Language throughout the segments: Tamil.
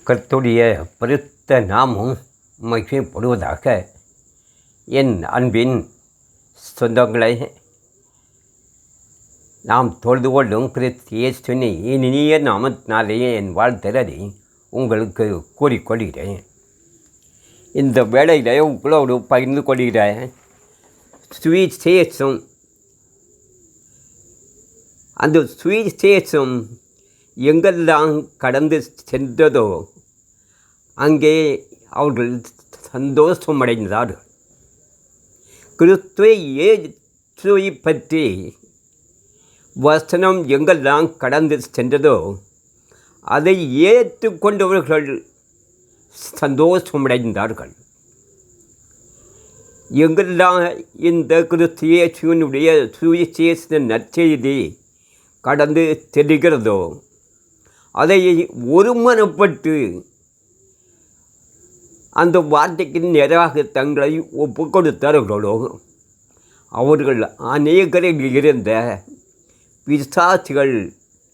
கர்த்தருடைய பரிசுத்த நாமம் மகிமைப்படுவதாக. என் அன்பின் சொந்தங்களை, நாம் தொழுது கொள்ளும் கிறிஸ்து இயேசுவின் இனிய நாமத்தினாலேயே என் வாழ்த்தலை உங்களுக்கு கூறிக்கொள்கிறேன். இந்த வேளையில் உங்களோடு பகிர்ந்து கொள்கிற சுவிசேஷம், அந்த சுவிசேஷம் எங்கெல்லாம் கடந்து சென்றதோ அங்கே அவர்கள் சந்தோஷமடைந்தார்கள். கிறிஸ்துவை இயேசுவை பற்றி வசனம் எங்கெல்லாம் கடந்து சென்றதோ அதை ஏற்றுக்கொண்டவர்கள் சந்தோஷமடைந்தார்கள். எங்கெல்லாம் இந்த கிறிஸ்து இயேசுவினுடைய சுவிசேஷ நற்செய்தி கடந்து தெரிகிறதோ அதை ஒருமனப்பட்டு அந்த வார்த்தைக்கு நேராக தங்களை ஒப்பு கொடுத்தார்களோ அவர்கள் அநேகரில் இருந்த பிசாசுகள்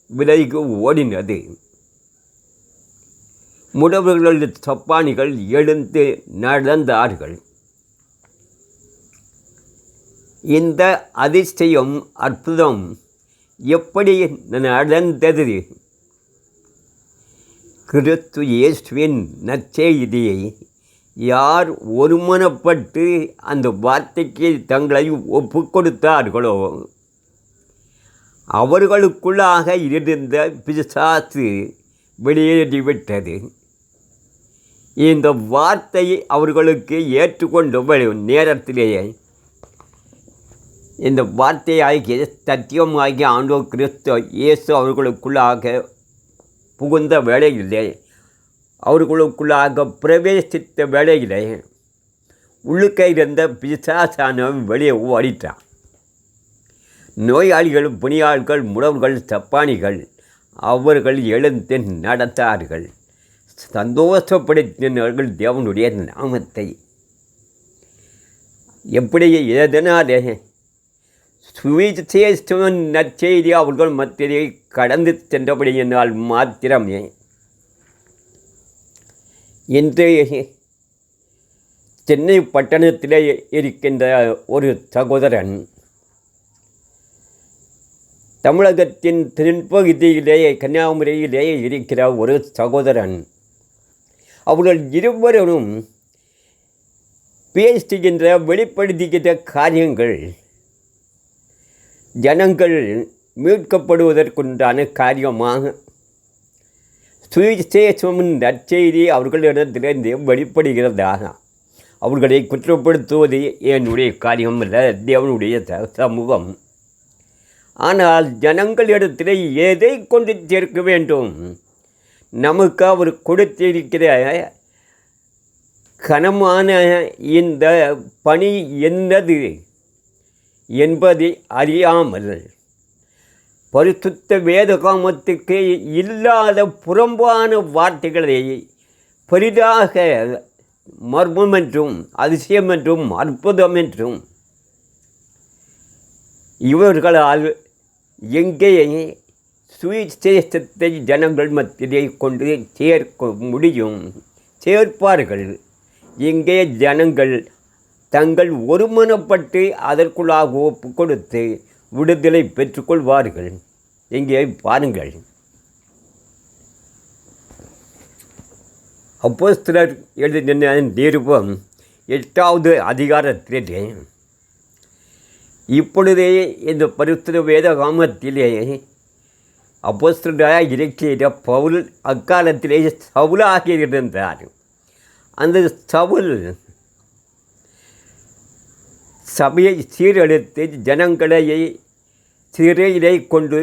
விலகி ஓடினது. முடவர்கள் சப்பானிகள் எழுந்து நடந்தார்கள். இந்த அதிசயம், அற்புதம் எப்படி நடந்தது? கிறிஸ்து இயேசுவின் நற்செய்தியை யார் ஒருமனப்பட்டு அந்த வார்த்தைக்கு தங்களை ஒப்பு கொடுத்தார்களோ அவர்களுக்குள்ளாக இருந்த பிசாசு வெளியேறிவிட்டது. இந்த வார்த்தையை அவர்களுக்கு ஏற்றுக்கொண்ட நேரத்திலேயே இந்த வார்த்தையாகிய சத்தியமாகிய ஆண்டவர் கிறிஸ்து இயேசு அவர்களுக்குள்ளாக புகுந்த வேளையிலே, அவர்களுக்குள்ளாக பிரவேசித்த வேளையிலே உள்ளுக்க இருந்த பிசாசானவன் வெளியே ஓடிட்டான். நோயாளிகள், பணியாளர்கள், முடவர்கள், சப்பானிகள் அவர்கள் எழுந்து நடந்தார்கள், சந்தோஷப்படுத்தினார்கள் தேவனுடைய நாமத்தை. எப்படி? எதனாலே? சுவிசேஷம் நற்செய்தி அவர்கள் மத்தியை கடந்து சென்றபடியினால் மாத்திரமே. இன்று சென்னை பட்டணத்திலே இருக்கின்ற ஒரு சகோதரன், தமிழகத்தின் தென்பகுதியிலேயே கன்னியாகுமரியிலே இருக்கிற ஒரு சகோதரன், அவர்கள் இருவரும் பேசுகின்ற, வெளிப்படுத்துகின்ற காரியங்கள் ஜனங்கள் மீட்கப்படுவதற்குண்டான காரியமாக சுவிசேஷமும் நற்செய்தி அவர்களிடத்திலிருந்து வெளிப்படுகிறதாக. அவர்களை குற்றப்படுத்துவது என்னுடைய காரியம் அல்ல, தேவனுடைய சமூகம். ஆனால் ஜனங்களிடத்தில் எதை கொண்டு சேர்க்க வேண்டும்? நமக்கு அவர் கொடுத்திருக்கிற கனமான இந்த பணி என்னது என்பதை அறியாமல் பரிசுத்த வேதகாமத்துக்கு இல்லாத புறம்பான வார்த்தைகளை பெரிதாக மர்மம் என்றும், அதிசயம் என்றும், அற்புதம் என்றும் இவர்களால் எங்கே சுவிசேஷத்தை ஜனங்கள் மத்தியிலே கொண்டு சேர்க்க முடியும்? சேர்ப்பார்கள் எங்கே ஜனங்கள் தங்கள் ஒருமனப்பட்டு அதற்குள்ளாக ஒப்பு கொடுத்து விடுதலை பெற்றுக்கொள்வார்கள். எங்கே பாருங்கள், அப்போஸ்தலர் எழுதின நிருபம் 8வது அதிகாரத்திலே, இப்பொழுதே இந்த பரிசுத்த வேதகாமத்திலே அப்போஸ்தலராக இருக்கிற பவுல் அக்காலத்திலே சவுலாக இருந்தார். அந்த சவுல் சபையை சீரழித்து ஜனங்களை சிறையிலே கொண்டு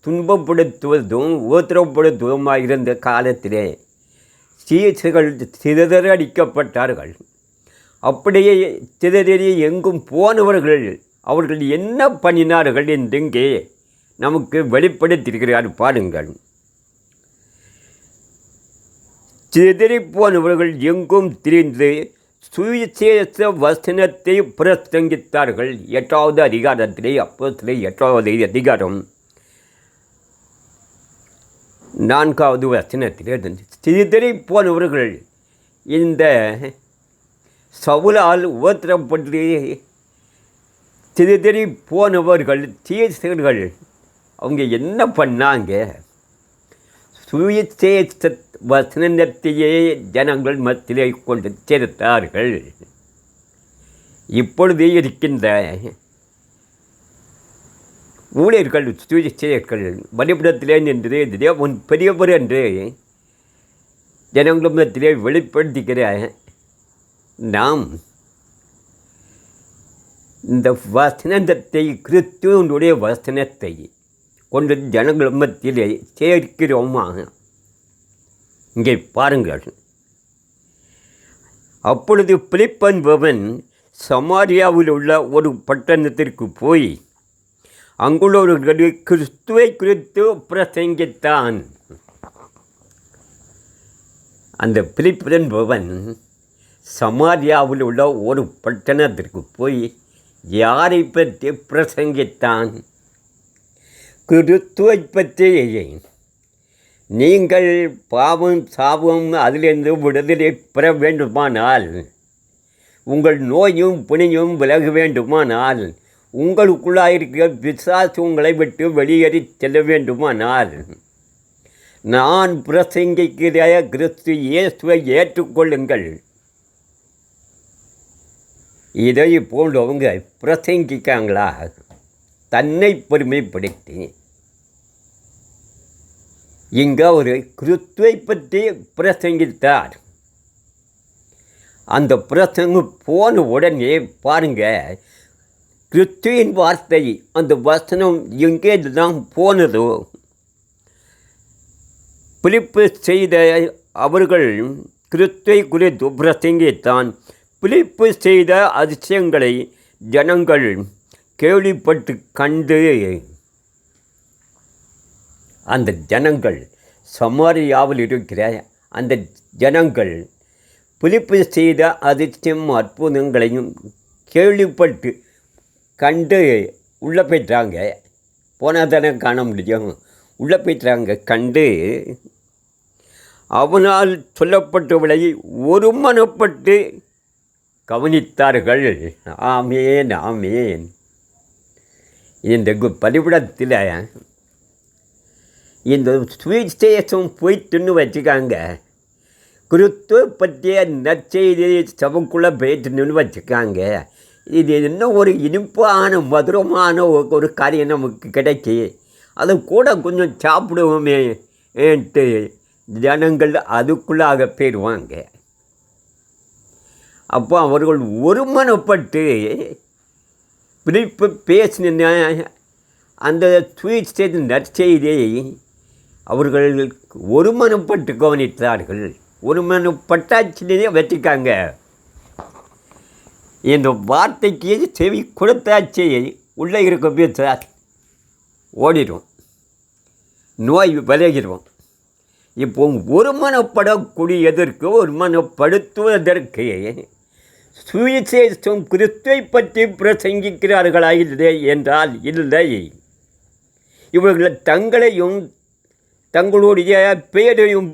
துன்பப்படுத்துவதும் உபத்திரப்படுத்துவதுமாக இருந்த காலத்திலே சீசர்கள் சிதறடிக்கப்பட்டார்கள். அப்படியே சிதறி எங்கும் போனவர்கள் அவர்கள் என்ன பண்ணினார்கள் என்று இங்கே நமக்கு வெளிப்படுத்தியிருக்கிறார். பாருங்கள், சிதறி போனவர்கள் எங்கும் திரிந்து சுவிசேஷ வசனத்தை பிரசங்கித்தார்கள். 8வது அதிகாரத்திலே, அப்போஸ்தலர் 8வது அதிகாரம் 4வது வசனத்திலிருந்து சிதறி போனவர்கள் இந்த சவுலால் உபத்திரப்பட்டு சிதறி போனவர்கள் தீர்த்தர்கள் அவங்க என்ன பண்ணாங்க? சுவிசேஷ வசனத்தையே ஜனங்கள் மத்தியிலே கொண்டு சேர்த்தார்கள். இப்பொழுது இருக்கின்ற ஊழியர்கள் சுவிசேஷர்கள் வழிபடத்திலே நின்று தேவன் பெரியவர் என்று ஜனங்கள் மத்தியிலே வெளிப்படுத்திக்கிற நாம் இந்த வசனத்தை கிறிஸ்துவனுடைய வசனத்தை கொண்டு ஜனங்கள் மத்தியிலே சேர்க்கிறோமா? இங்கே பாருங்கள். அப்பொழுது பிலிப் என்பவன் சமாரியாவில் உள்ள ஒரு பட்டணத்திற்கு போய் அங்குள்ளவர்களுக்கு கிறிஸ்துவை குறித்து பிரசங்கித்தான். அந்த பிலிப் என்பவன் சமாரியாவில் உள்ள ஒரு பட்டணத்திற்கு போய் யாரை பற்றி பிரசங்கித்தான்? கிறிஸ்துவை பற்றி. நீங்கள் பாவம் சாபம் அதிலிருந்து விடுதலை பெற வேண்டுமானால், உங்கள் நோயும் பிணியும் விலக வேண்டுமானால், உங்களுக்குள்ளாயிருக்கிற பிசாசு உங்களை விட்டு வெளியேறி செல்ல வேண்டுமானால், நான் பிரசங்கிக்கிற கிறிஸ்து இயேசுவை ஏற்றுக்கொள்ளுங்கள். இதை போன்றவங்க பிரசங்கிக்காங்களா? தன்னை பெருமைப்படுத்தி இங்கே ஒரு கிறிஸ்துவை பற்றி பிரசங்கித்தார். அந்த பிரசங்கம் போன உடனே பாருங்கள், கிறிஸ்துவின் வார்த்தை அந்த வசனம் எங்கே தான் போனதோ, பிலிப்பு செய்த அவர்கள் கிறிஸ்துவை குறித்து பிரசங்கித்தான். பிலிப்பு செய்த அதிசயங்களை ஜனங்கள் கேள்விப்பட்டு கண்டு அந்த ஜனங்கள் சமாரியாவில் இருக்கிற அந்த ஜனங்கள் பிலிப்பு செய்த அதிசயம் அற்புதங்களையும் கேள்விப்பட்டு கண்டு உள்ளே போய்ட்டாங்க. போனால் தானே காண முடியும். உள்ளே போய்ட்டாங்க. கண்டு அவனால் சொல்லப்பட்டவளை ஒருமனப்பட்டு கவனித்தார்கள். ஆமேன் ஆமேன். இந்த பலிபடத்தில் இந்த சுவிசேஷம் போய்ட்டுன்னு வச்சுக்காங்க, கிறிஸ்துவ பற்றிய நற்செய்தி சபைக்குள்ளே போய்ட்டுன்னு வச்சுக்காங்க. இது இன்னும் ஒரு இனிப்பான மதுரமான ஒரு காரியம் நமக்கு கிடைக்கி, அதை கூட கொஞ்சம் சாப்பிடுவோமே ஏன்ட்டு ஜனங்கள் அதுக்குள்ளாக போயிடுவாங்க. அப்போ அவர்கள் ஒருமனப்பட்டு பிலிப்பு பேசின அந்த சுவிசேஷ நற்செய்தியை அவர்கள் ஒருமனப்பட்டு கவனித்தார்கள். ஒருமனப்பட்டாச்சிலேயே வச்சுக்காங்க. இந்த வார்த்தைக்கு செவி கொடுத்தாச்சு உள்ளே இருக்க பேச ஓடிடும், நோய் விலகிடும். இப்போ ஒருமனப்படக்கூடியதற்கு ஒருமனப்படுத்துவதற்கு சுவிசேஷம் கிறிஸ்துவை பற்றி பிரசங்கிக்கிறார்களா இல்லை என்றால் இல்லை. இவர்கள் தங்களையும் தங்களுடைய பெயரையும்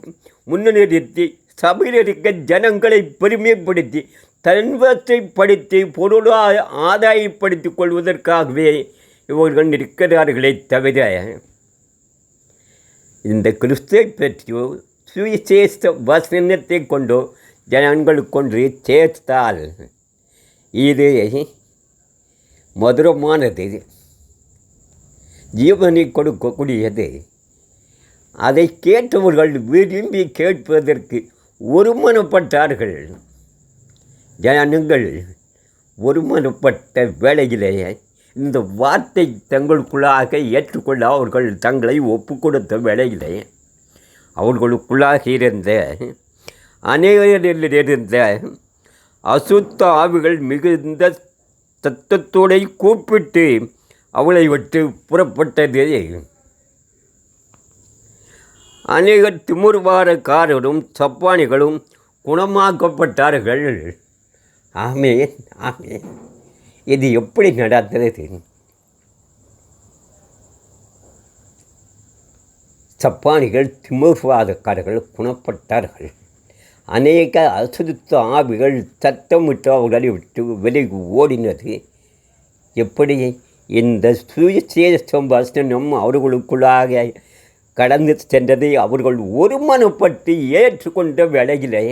முன்னிறுத்தி சபையில் இருக்க ஜனங்களை பெருமைப்படுத்தி தன்வசைப்படுத்தி பொருளாக ஆதாயப்படுத்திக் கொள்வதற்காகவே இவர்கள் இருக்கிறார்களே தவிர இந்த கிறிஸ்துவை பற்றியோ சுவிசேஷ வசனத்தை கொண்டோ ஜனங்களுக்கொன்று சேர்த்தால் இது மதுரமானது, ஜீவனை கொடுக்கக்கூடியது. அதை கேட்டவர்கள் விரும்பி கேட்பதற்கு ஒருமனப்பட்டார்கள். ஜனங்கள் ஒருமனப்பட்ட வேளையிலேயே இந்த வார்த்தை தங்களுக்குள்ளாக ஏற்றுக்கொள்ள அவர்கள் தங்களை ஒப்பு கொடுத்த வேளையிலே அவர்களுக்குள்ளாக இருந்த அநேகரிலிருந்த அசுத்த ஆவிகள் மிகுந்த சத்தத்தோடு கூப்பிட்டு அவளை விட்டு புறப்பட்டது. அநேக திமுர்வாரக்காரரும் சப்பானிகளும் குணமாக்கப்பட்டார்கள். ஆமேன் ஆமேன். இது எப்படி நடந்தது? சப்பானிகள் திமிர்வாதக்காரர்கள் குணப்பட்டார்கள். அநேக அசுத்த ஆவிகள் சத்தமிட்டு அவர்களை விட்டு விலகி ஓடினது. எப்படி இந்த சுவிசேஷம் வசனம் அவர்களுக்குள்ளாக கடந்து சென்றதை அவர்கள் ஒருமனப்பட்டு ஏற்றுக்கொண்ட வேளையிலே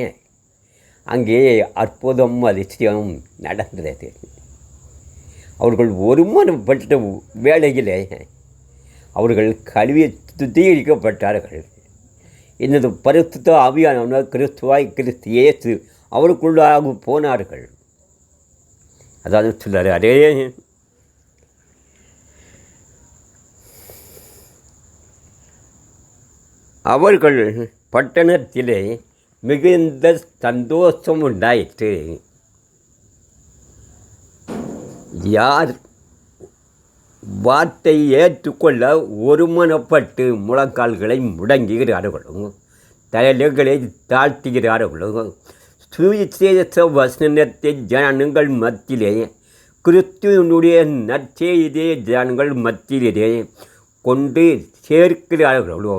அங்கே அற்புதம் அதிசயம் நடந்தது. அவர்கள் ஒருமனப்பட்ட வேளையிலே அவர்கள் கழுவி சுத்திகரிக்கப்பட்டார்கள். இந்த பரிசுத்த ஆவியானவர் கிறிஸ்துவாய் கிறிஸ்து இயேசு அவருக்குள்ளாக போனார்கள். அதாவது சொல்றாரு, அவர்கள் பட்டணத்திலே மிகுந்த சந்தோஷம் உண்டாயிற்று. யார் வார்த்தை ஏற்றுக்கொள்ள ஒருமனப்பட்டு முழங்கால்களை முடங்குகிறார்களோ, தலைகளை தாழ்த்துகிறார்களோ, சுவிசேஷ வசனத்தை ஜனங்கள் மத்தியிலே கிறிஸ்துவனுடைய நற்செய்தியை ஜனங்கள் மத்தியிலே கொண்டு சேர்க்கிறார்களோ,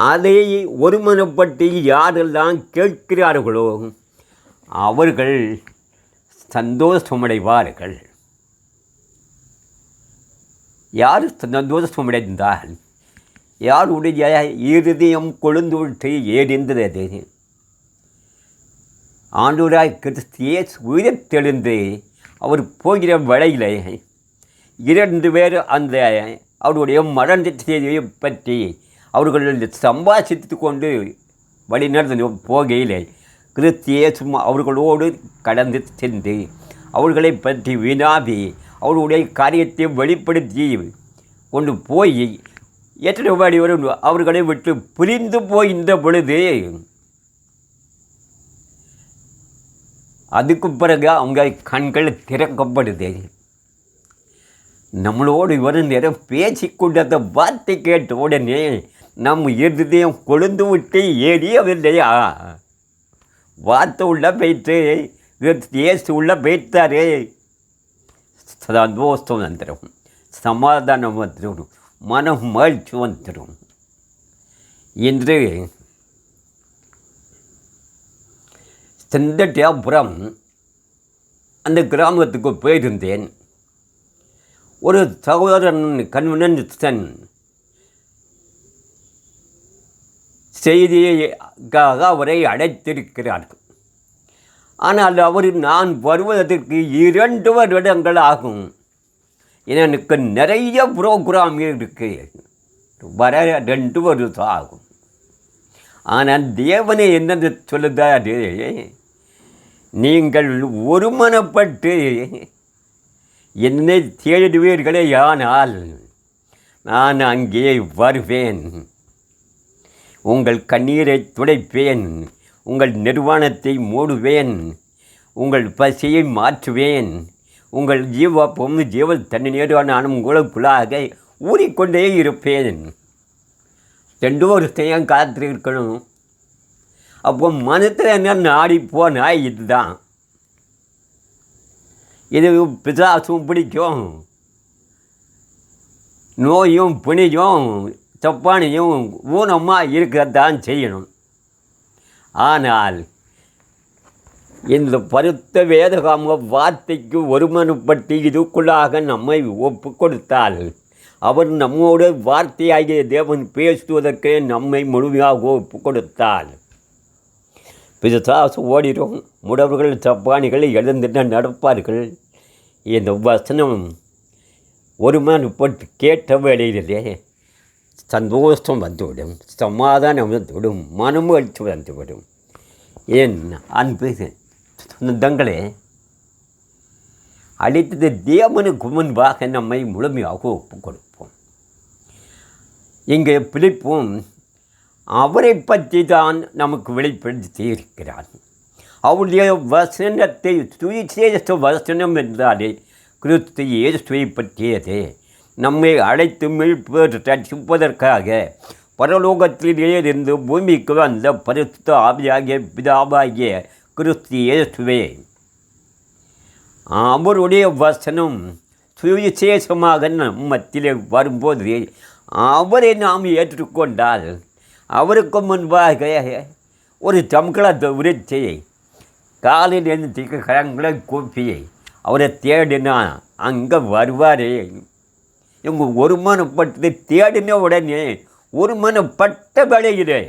அதை ஒருமனப்பட்டு யாரெல்லாம் கேட்கிறார்களோ அவர்கள் சந்தோஷமடைவார்கள். யார் சந்தோஷமடைந்தால் யாருடைய இருதயம் கொழுந்துவிட்டு எரிந்தது. ஆண்டவராய் கிறிஸ்து இயேசு உயிர்த்தெழுந்து அவர் போகிற வேளையிலே 2 பேர் அந்த அவருடைய மரண செய்தியை பற்றி அவர்கள் சம்பாஷித்து கொண்டு வழிநடந்து போகையிலே கிறிஸ்து இயேசு அவர்களோடு கடந்து சென்று அவர்களை பற்றி வினாவி அவருடைய காரியத்தை வெளிப்படுத்தி கொண்டு போய் எத்தனை வரும் அவர்களை விட்டு பிரிந்து போகின்ற பொழுது அதுக்கு பிறகு அவங்க கண்கள் திறக்கப்படுது. நம்மளோடு ஒரு நேரம் பேசிக்கொண்டு அந்த வார்த்தை கேட்ட உடனே நம் இருதயம் கொழுந்து விட்டு எரியவில்லையா? வார்த்தை உள்ள போயிட்டு இயேசு உள்ள போயிட்டாரு. சந்தோஷம் வந்துடும், சமாதானம் வந்துடும், மனம் மகிழ்ச்சி வந்துடும். இன்று செந்தட்டியாபுரம் அந்த கிராமத்துக்கு போயிருந்தேன். ஒரு சகோதரன் கன்வென்ஷன் செய்தியாக அவரை அழைத்திருக்கிறார்கள். ஆனால் அவர் நான் வருவதற்கு 2 வருடங்கள் ஆகும். எனக்கு நிறைய ப்ரோக்ராம் இருக்குது, வர 2 வருஷம் ஆகும். ஆனால் தேவனை என்னென்று சொல்லுதாரு, நீங்கள் ஒருமனப்பட்டு என்னை தேடுவீர்களே, ஆனால் நான் அங்கே வருவேன், உங்கள் கண்ணீரை துடைப்பேன், உங்கள் நிர்வாணத்தை மூடுவேன், உங்கள் பசியை மாற்றுவேன், உங்கள் ஜீவப்பம் ஜீவ தண்ணீர் நான் உங்களுக்குள்ளாக ஊறிக்கொண்டே இருப்பேன். 2 வருஷம் காத்திருக்கணும். அப்போ மனத்தில் என்ன நாடி போனால் இதுதான், இது பிசாசும் பிடிக்கும், நோயும் பிணியும் சப்பானியும் ஊனமாக இருக்கத்தான் செய்யணும். ஆனால் இந்த பருத்த வேதகாம வார்த்தைக்கு ஒருமனப்பட்டு இதுக்குள்ளாக நம்மை ஒப்பு கொடுத்தால் அவர் நம்மோடு வார்த்தையாகிய தேவன் பேசுவதற்கு நம்மை முழுமையாக ஒப்பு கொடுத்தால் பிசாசு ஓடிடும், முடவர்கள் சப்பானிகள் எழுந்துட்டு நடப்பார்கள். இந்த வசனம் ஒருமனப்பட்டு கேட்ட வேளையிலே சந்தோஷம் வந்துவிடும், சமாதானம் வந்துவிடும், மனமகிழ்ச்சி வந்துவிடும். ஏன் அன்பு சொந்தங்களே, அடித்தது தேவனுக்கு முன்பாக நம்மை முழுமையாக ஒப்பு கொடுப்போம். இங்கே பிலிப்பும் அவரை பற்றி தான் நமக்கு வெளிப்படுத்தி இருக்கிறார். அவருடைய வசனத்தை சுவிசேஷ வசனம் என்றாலே கிறிஸ்து இயேசுவை பற்றியதே. நம்மை அழைத்து மீட்பு ரட்சிப்பதற்காக பரலோகத்திலே இருந்து பூமிக்கு வந்த பரிசுத்த ஆவியாகிய பிதாவாகிய கிறிஸ்து இயேசுவே. அவருடைய வசனம் சுவிசேஷமாக நம் மத்தியிலே வரும்போது அவரை நாம் ஏற்றுக்கொண்டால் அவருக்கு முன்பாக ஒரு சம்பளத்தை உரிச்சி காலையில் எழுந்து கரங்களை கூப்பி அவரை தேடினா அங்கே வருவார். இவங்க ஒருமனப்பட்டு தேடின உடனே ஒருமனப்பட்ட வேலையிலே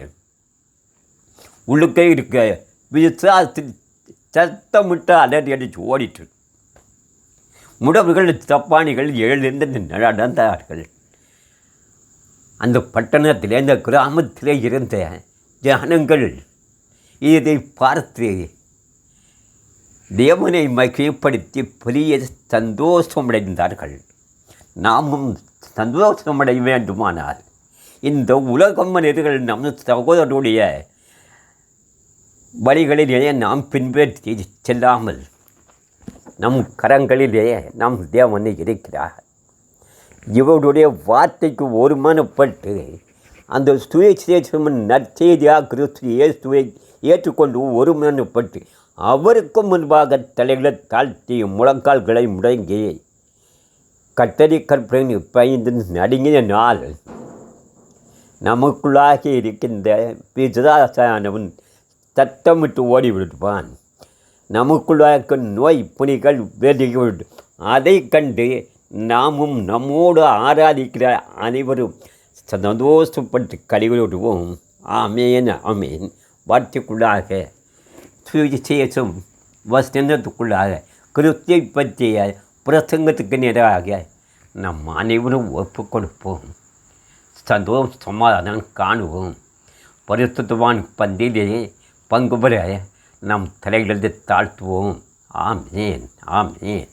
உள்ளுக்கே இருக்க விசாசி சத்தமிட்டு அலறி அடித்து ஓடிட்டு முடவர்கள் தப்பானிகள் எழுந்து நடந்தார்கள். அந்த பட்டணத்திலே அந்த கிராமத்திலே இருந்த ஜனங்கள் இதை பார்த்து தேவனை மகிழ்ப்படுத்தி பெரிய சந்தோஷமடைந்தார்கள். நாமும் சந்தோஷமடைய வேண்டுமானால் இந்த உலக மனிதர்கள் நம் சகோதரருடைய வழிகளிலேயே நாம் பின்பற்றி செல்லாமல் நம் கரங்களிலே நம் தேவனை இருக்கிறார். இவருடைய வார்த்தைக்கு ஒருமனப்பட்டு அந்த சுயசேஷம் நற்செய்தியாக கிறிஸ்து இயேசுவை ஏற்றுக்கொண்டு ஒருமனப்பட்டு அவருக்கு முன்பாக தலைகளை தாழ்த்தி முழங்கால்களை முடங்கி கட்டளை கற்பனை பயந்து நடுங்கின நாள் நமக்குள்ளாக இருக்கின்ற பிசாசானவன் சத்தமிட்டு ஓடிவிடுவான். நமக்குள்ளாக நோய் புனிகள் வெளியிடு. அதை கண்டு நாமும் நம்மோடு ஆராதிக்கிற அனைவரும் சந்தோஷப்பட்டு கழிவிடுவோம். ஆமேன் ஆமேன். வார்த்தைக்குள்ளாக சுவிசேஷம் வசனத்துக்குள்ளாக கிறிஸ்துவை பற்றிய பிரசங்கத்துக்கு நேராக நம் அனைவரும் ஒப்பு கொடுப்போம். சமாதானம் காணுவோம். பரிசுத்தவான் பந்திலே பங்கு பெற நம் தலையிலிருந்து தாழ்த்துவோம். ஆமேன் ஆமேன்.